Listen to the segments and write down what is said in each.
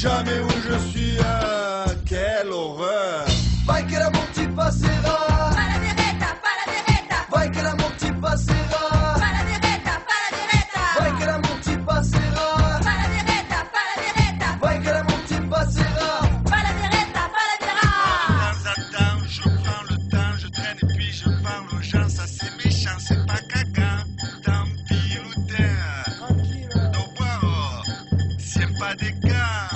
jamais où je suis, quelle horreur. Vai che l'amor ti passerà. Fa la diretta, fa la diretta. Vai che l'amor ti passerà. Fa la diretta, fa la diretta. Vai che l'amor ti passerà. Fa la diretta, fa la diretta. Vai che l'amor ti passerà. Fa la diretta, fa la diretta. Temps à temps, je prends le temps, je traîne et puis je parle aux gens, ça c'est méchant, c'est pas caca. Tant pis, l'outin. No puedo, siempre de cas,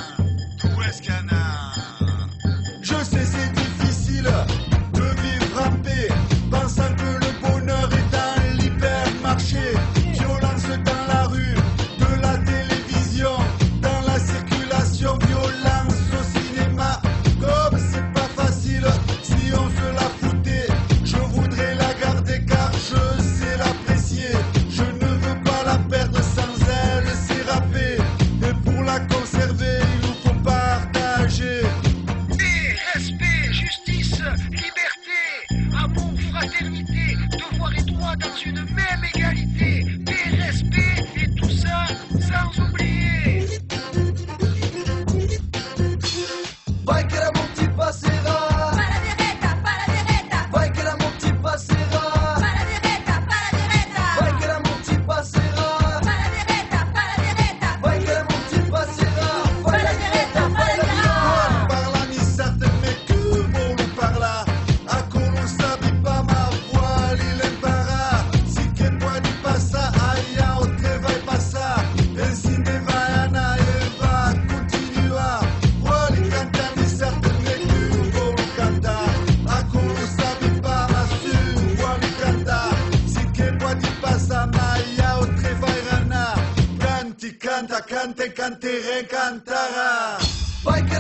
tu es canard. Je sais c'est difficile de vivre en paix, pensant que le bonheur est dans l'hypermarché. Violence dans la rue, de la télévision, dans la circulation, violence au cinéma. Comme c'est pas facile, si on se la foutait, je voudrais la garder car je sais l'apprécier. Je ne veux pas la perdre, sans elle c'est râpé. Et pour la conserver, il nous faut partager. Paix, respect, justice, liberté, amour, fraternité, devoir et droit dans une même égalité. Paix, respect et tout ça sans oublier. Vai che l'amor ti passerà. Fa la diretta, fa la diretta. Vai che l'amor ti passerà. Fa la diretta, fa la diretta. Vai che l'amor ti passerà. Fa la diretta, fa la diretta. Vai che l'amor ti passerà. Fa la diretta, fa la diretta. Parla mi certain mais que volu parla. A non sabi pas ma voix il impara. Si que pode passar, aí outra vai passar. Assim de vaiana ele vai continuar. Voli canta mi certain mais que volu cantar. A non sabi pas ma su voli cantar. Si que pode passar, aí outra vai ranar. Canti, canta, cante, cantere, cantará. Vai che